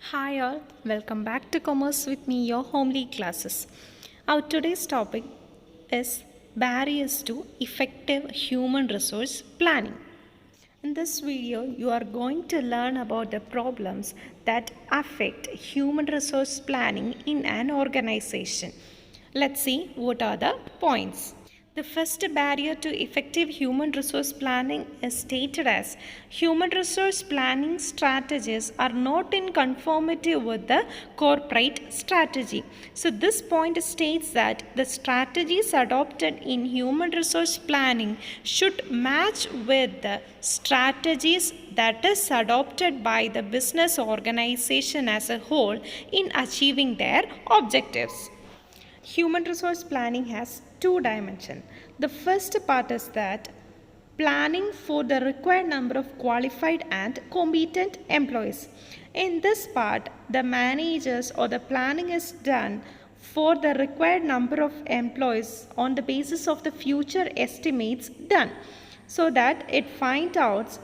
Hi all, welcome back to Commerce with me, your homely classes. Our today's topic is barriers to effective human resource planning. In this video, you are going to learn about the problems that affect human resource planning in an organization. Let's see what are the points. The first barrier to effective human resource planning is stated as human resource planning strategies are not in conformity with the corporate strategy. So this point states that the strategies adopted in human resource planning should match with the strategies that is adopted by the business organization as a whole in achieving their objectives. Human resource planning has two dimensions. The first part is that planning for the required number of qualified and competent employees. In this part, the managers or the planning is done for the required number of employees on the basis of the future estimates done, so that it finds out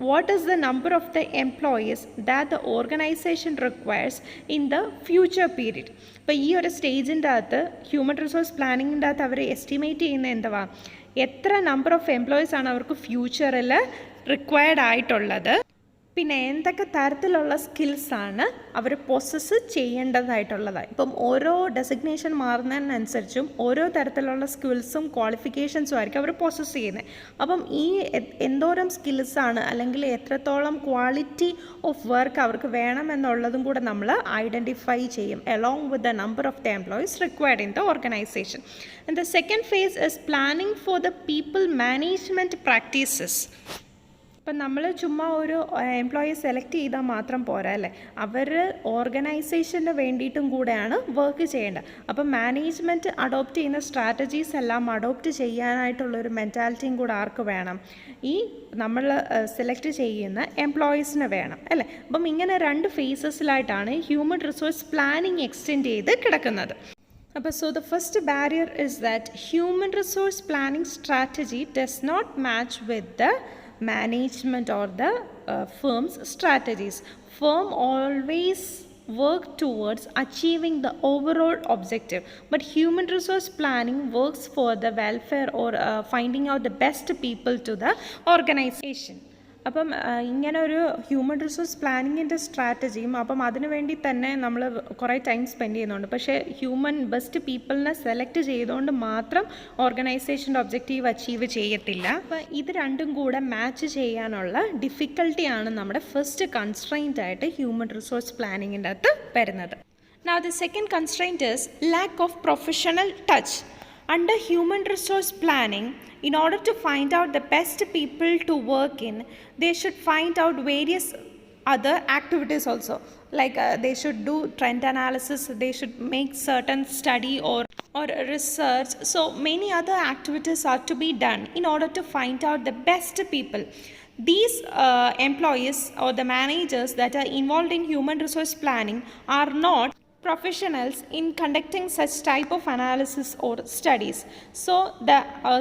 what is the number of the employees that the organization requires in the future period. ഇപ്പോൾ ഈ ഒരു സ്റ്റേജിൻ്റെ അകത്ത് human resource പ്ലാനിങ്ങിൻ്റെ അകത്ത് അവർ estimate ചെയ്യുന്ന എന്തുവാ, എത്ര number of employees ആണ് അവർക്ക് ഫ്യൂച്ചറിൽ റിക്വയർഡ് ആയിട്ടുള്ളത്, പിന്നെ എന്തൊക്കെ തരത്തിലുള്ള സ്കിൽസാണ് അവർ പൊസസ് ചെയ്യേണ്ടതായിട്ടുള്ളത്. ഇപ്പം ഓരോ ഡെസിഗ്നേഷൻ മാറുന്നതിനനുസരിച്ചും ഓരോ തരത്തിലുള്ള സ്കിൽസും ക്വാളിഫിക്കേഷൻസും ആയിരിക്കും അവർ പൊസസ് ചെയ്യുന്നത്. അപ്പം ഈ എന്തോരം സ്കിൽസാണ് അല്ലെങ്കിൽ എത്രത്തോളം ക്വാളിറ്റി ഓഫ് വർക്ക് അവർക്ക് വേണമെന്നുള്ളതും കൂടെ നമ്മൾ ഐഡൻറ്റിഫൈ ചെയ്യും along with the number of the employees required in the organisation. And the second phase is planning for the people management practices. ഇപ്പം നമ്മൾ ചുമ്മാ ഒരു എംപ്ലോയി സെലക്ട് ചെയ്താൽ മാത്രം പോരാ അല്ലേ, അവർ ഓർഗനൈസേഷന് വേണ്ടിയിട്ടും കൂടെയാണ് വർക്ക് ചെയ്യേണ്ടത്. അപ്പം മാനേജ്മെൻറ്റ് അഡോപ്റ്റ് ചെയ്യുന്ന സ്ട്രാറ്റജീസ് എല്ലാം അഡോപ്റ്റ് ചെയ്യാനായിട്ടുള്ളൊരു മെൻറ്റാലിറ്റിയും കൂടെ ആർക്ക് വേണം, ഈ നമ്മൾ സെലക്ട് ചെയ്യുന്ന എംപ്ലോയീസിന് വേണം അല്ലേ. അപ്പം ഇങ്ങനെ രണ്ട് ഫേസസിലായിട്ടാണ് ഹ്യൂമൻ റിസോഴ്സ് പ്ലാനിങ് എക്സ്റ്റെൻഡ് ചെയ്ത് കിടക്കുന്നത്. So the first barrier is that human resource planning strategy does not match with the management or the firm's strategies. Firm always work towards achieving the overall objective, but human resource planning works for the welfare or finding out the best people to the organization. അപ്പം ഇങ്ങനെ ഒരു human resource പ്ലാനിങ്ങിൻ്റെ സ്ട്രാറ്റജിയും അപ്പം അതിനു വേണ്ടി തന്നെ നമ്മൾ കുറേ time spend ചെയ്യുന്നുണ്ട്. പക്ഷേ ബെസ്റ്റ് പീപ്പിളിനെ സെലക്ട് ചെയ്തുകൊണ്ട് മാത്രം ഓർഗനൈസേഷൻ്റെ ഒബ്ജക്റ്റീവ് അച്ചീവ് ചെയ്യത്തില്ല. അപ്പം ഇത് രണ്ടും കൂടെ മാച്ച് ചെയ്യാനുള്ള ഡിഫിക്കൽട്ടിയാണ് നമ്മുടെ ഫസ്റ്റ് കൺസ്ട്രെയിൻ്റ് ആയിട്ട് ഹ്യൂമൻ റിസോഴ്സ് പ്ലാനിങ്ങിൻ്റെ അകത്ത് വരുന്നത്. Now the second constraint is lack of professional touch. Under human resource planning, in order to find out the best people to work in, they should find out various other activities also. Like they should do trend analysis, they should make certain study or research. So many other activities are to be done in order to find out the best people. These employees or the managers that are involved in human resource planning are not professionals in conducting such type of analysis or studies. So the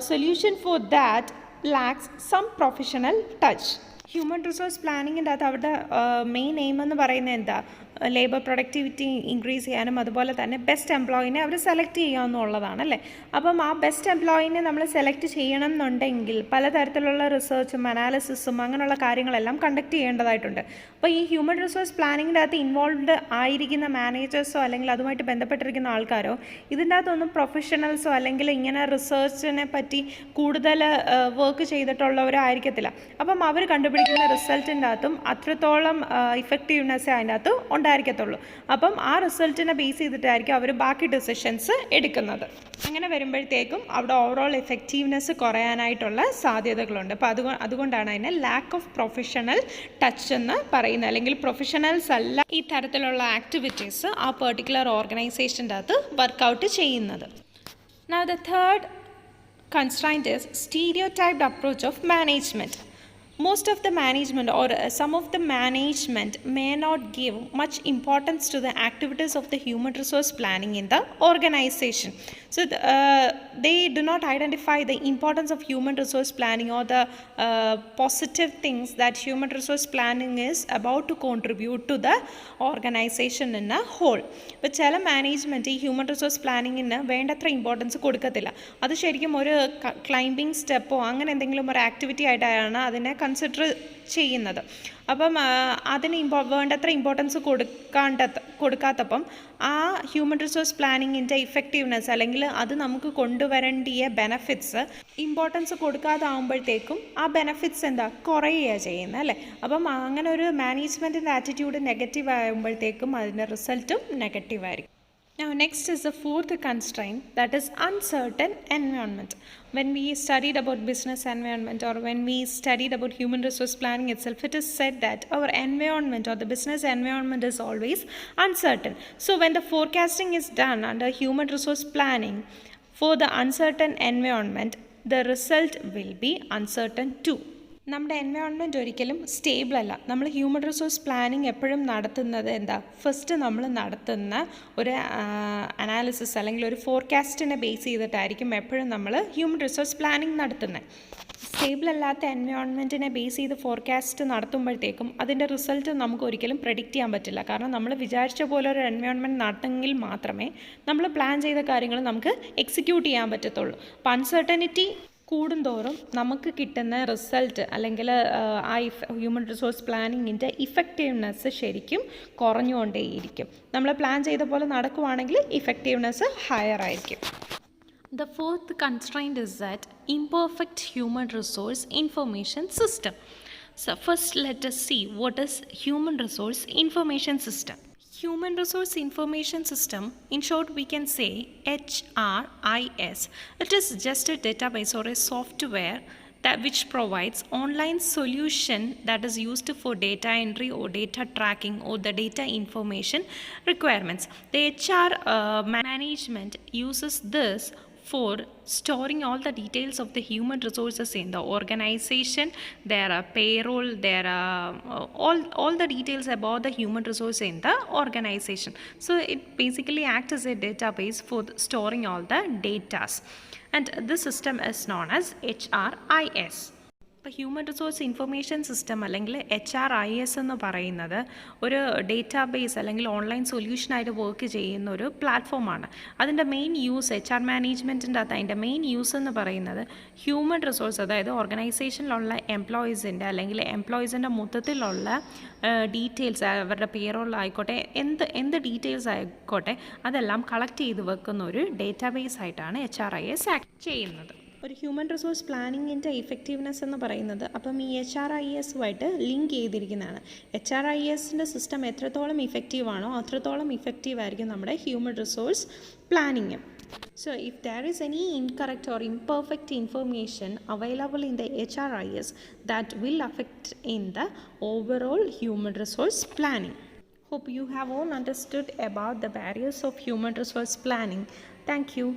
solution for that lacks some professional touch. Human resource പ്ലാനിങ്ങിൻ്റെ അകത്ത് അവരുടെ main aim എന്ന് പറയുന്നത് എന്താ, labour productivity increase ചെയ്യാനും അതുപോലെ തന്നെ best എംപ്ലോയിനെ അവർ select ചെയ്യാമെന്നുള്ളതാണ് അല്ലേ. അപ്പം ആ ബെസ്റ്റ് എംപ്ലോയിനെ നമ്മൾ സെലക്ട് ചെയ്യണം എന്നുണ്ടെങ്കിൽ പലതരത്തിലുള്ള റിസർച്ചും അനാലിസിസും അങ്ങനെയുള്ള കാര്യങ്ങളെല്ലാം കണ്ടക്ട് ചെയ്യേണ്ടതായിട്ടുണ്ട്. അപ്പോൾ ഈ ഹ്യൂമൻ റിസോഴ്സ് പ്ലാനിങ്ങിൻ്റെ അകത്ത് ഇൻവോൾവ്ഡ് ആയിരിക്കുന്ന മാനേജേഴ്സോ അല്ലെങ്കിൽ അതുമായിട്ട് ബന്ധപ്പെട്ടിരിക്കുന്ന ആൾക്കാരോ ഇതിൻ്റെ അകത്തൊന്നും പ്രൊഫഷണൽസോ അല്ലെങ്കിൽ ഇങ്ങനെ റിസർച്ചിനെ പറ്റി കൂടുതൽ വർക്ക് ചെയ്തിട്ടുള്ളവരോ ആയിരിക്കത്തില്ല. അപ്പം അവർ കണ്ടുപിടിക്കുന്ന റിസൾട്ടിൻ്റെ അകത്തും അത്രത്തോളം ഇഫക്റ്റീവ്നെസ് അതിൻ്റെ അകത്ത് ഉണ്ടായിരിക്കത്തുള്ളൂ. അപ്പം ആ റിസൾട്ടിനെ ബേസ് ചെയ്തിട്ടായിരിക്കും അവർ ബാക്കി ഡിസിഷൻസ് എടുക്കുന്നത്. അങ്ങനെ വരുമ്പോഴത്തേക്കും അവിടെ ഓവറോൾ എഫക്റ്റീവ്നെസ് കുറയാനായിട്ടുള്ള സാധ്യതകളുണ്ട്. അപ്പോൾ അതുകൊണ്ടാണ് അതിനെ ലാക്ക് ഓഫ് പ്രൊഫഷണൽ ടച്ച് എന്ന് പറയുന്നത്, അല്ലെങ്കിൽ പ്രൊഫഷണൽസ് അല്ല ഈ തരത്തിലുള്ള ആക്ടിവിറ്റീസ് ആ പെർട്ടിക്കുലർ ഓർഗനൈസേഷൻ്റെ അകത്ത് വർക്കൗട്ട് ചെയ്യുന്നത്. Now the third constraint is stereotyped approach of management. Most of the management or some of the management may not give much importance to the activities of the human resource planning in the organization. So they do not identify the importance of human resource planning or the positive things that human resource planning is about to contribute to the organization in a whole. ഇപ്പോൾ ചില management ഈ human resource പ്ലാനിങ്ങിന് വേണ്ടത്ര importance കൊടുക്കത്തില്ല. അത് ശരിക്കും ഒരു climbing സ്റ്റെപ്പോ അങ്ങനെ എന്തെങ്കിലും ഒരു ആക്ടിവിറ്റി ആയിട്ടാണ് അതിനെ കൺസിഡർ ചെയ്യുന്നത്. അപ്പം അതിന് വേണ്ടത്ര ഇമ്പോർട്ടൻസ് കൊടുക്കാത്തപ്പം ആ ഹ്യൂമൻ റിസോഴ്സ് പ്ലാനിങ്ങിൻ്റെ ഇഫക്റ്റീവ്നെസ് അല്ലെങ്കിൽ അത് നമുക്ക് കൊണ്ടുവരേണ്ടിയ ബെനഫിറ്റ്സ് ഇമ്പോർട്ടൻസ് കൊടുക്കാതാവുമ്പോഴത്തേക്കും ആ ബെനഫിറ്റ്സ് എന്താ കുറയുകയാണ് ചെയ്യുന്നത് അല്ലേ. അപ്പം അങ്ങനെ ഒരു മാനേജ്മെൻറ്റിൻ്റെ ആറ്റിറ്റ്യൂഡ് നെഗറ്റീവ് ആകുമ്പോഴത്തേക്കും അതിൻ്റെ റിസൾട്ടും നെഗറ്റീവ് ആയിരിക്കും. Now next is the fourth constraint, that is uncertain environment. When we studied about business environment or when we studied about human resource planning itself, it is said that our environment or the business environment is always uncertain. So when the forecasting is done under human resource planning for the uncertain environment, the result will be uncertain too. നമ്മുടെ environment ഒരിക്കലും stable അല്ല. നമ്മൾ human resource planning എപ്പോഴും നടത്തുന്നത് എന്താ, first നമ്മൾ നടത്തുന്ന ഒരു അനാലിസിസ് അല്ലെങ്കിൽ ഒരു ഫോർകാസ്റ്റിനെ ബേസ് ചെയ്തിട്ടായിരിക്കും എപ്പോഴും നമ്മൾ ഹ്യൂമൻ റിസോഴ്സ് പ്ലാനിങ് നടത്തുന്നത്. സ്റ്റേബിൾ അല്ലാത്ത എൻവയോൺമെൻറ്റിനെ ബേസ് ചെയ്ത് ഫോർകാസ്റ്റ് നടത്തുമ്പോഴത്തേക്കും അതിൻ്റെ റിസൾട്ട് നമുക്ക് ഒരിക്കലും പ്രെഡിക്റ്റ് ചെയ്യാൻ പറ്റില്ല. കാരണം നമ്മൾ വിചാരിച്ച പോലെ ഒരു എൻവയോൺമെൻറ്റ് നടത്തുമെങ്കിൽ മാത്രമേ നമ്മൾ പ്ലാൻ ചെയ്ത കാര്യങ്ങൾ നമുക്ക് എക്സിക്യൂട്ട് ചെയ്യാൻ പറ്റത്തുള്ളൂ. അപ്പോൾ അൺസർട്ടനിറ്റി കൂടുന്തോറും നമുക്ക് കിട്ടുന്ന റിസൾട്ട് അല്ലെങ്കിൽ ആ ഹ്യൂമൻ റിസോഴ്സ് പ്ലാനിങ്ങിൻ്റെ ഇഫക്റ്റീവ്നെസ് ശരിക്കും കുറഞ്ഞുകൊണ്ടേയിരിക്കും. നമ്മൾ പ്ലാൻ ചെയ്ത പോലെ നടക്കുവാണെങ്കിൽ ഇഫക്റ്റീവ്നെസ് ഹയർ ആയിരിക്കും. The fourth constraint is that imperfect human resource information system. So first let us see what is human resource information system. Human resource information system, in short we can say HRIS. It is just a database or a software that which provides online solution that is used for data entry or data tracking or the data information requirements. The HR management uses this for storing all the details of the human resources in the organization. There are payroll, there are all the details about the human resource in the organization. So it basically acts as a database for storing all the data, and this system is known as HRIS. ഇപ്പോൾ human resource information system അല്ലെങ്കിൽ HRIS എന്ന് പറയുന്നത് ഒരു database അല്ലെങ്കിൽ online സൊല്യൂഷനായിട്ട് work ചെയ്യുന്ന ഒരു പ്ലാറ്റ്ഫോമാണ്. അതിൻ്റെ മെയിൻ യൂസ് HR മാനേജ്മെൻറ്റിൻ്റെ അകത്ത് അതിൻ്റെ മെയിൻ യൂസ് എന്ന് പറയുന്നത് ഹ്യൂമൻ റിസോഴ്സ്, അതായത് ഓർഗനൈസേഷനിലുള്ള എംപ്ലോയീസിൻ്റെ അല്ലെങ്കിൽ എംപ്ലോയീസിൻ്റെ മൊത്തത്തിലുള്ള ഡീറ്റെയിൽസ്, അവരുടെ പേറോളായിക്കോട്ടെ എന്ത് ഡീറ്റെയിൽസ് ആയിക്കോട്ടെ അതെല്ലാം കളക്ട് ചെയ്ത് വെക്കുന്ന ഒരു ഡേറ്റാബേസ് ആയിട്ടാണ് HRIS ആക്ട് ചെയ്യുന്നത്. ഒരു ഹ്യൂമൻ റിസോഴ്സ് പ്ലാനിങ്ങിൻ്റെ ഇഫക്റ്റീവ്നെസ് എന്ന് പറയുന്നത് അപ്പം ഈ HRISുമായിട്ട് ലിങ്ക് ചെയ്തിരിക്കുന്നതാണ്. HRISൻ്റെ സിസ്റ്റം എത്രത്തോളം ഇഫക്റ്റീവാണോ അത്രത്തോളം ഇഫക്റ്റീവ് ആയിരിക്കും നമ്മുടെ human resource planning. So if there is any incorrect or imperfect information available in the HRIS, that will affect in the overall human resource planning. Hope you have all understood about the barriers of human resource planning. Thank you.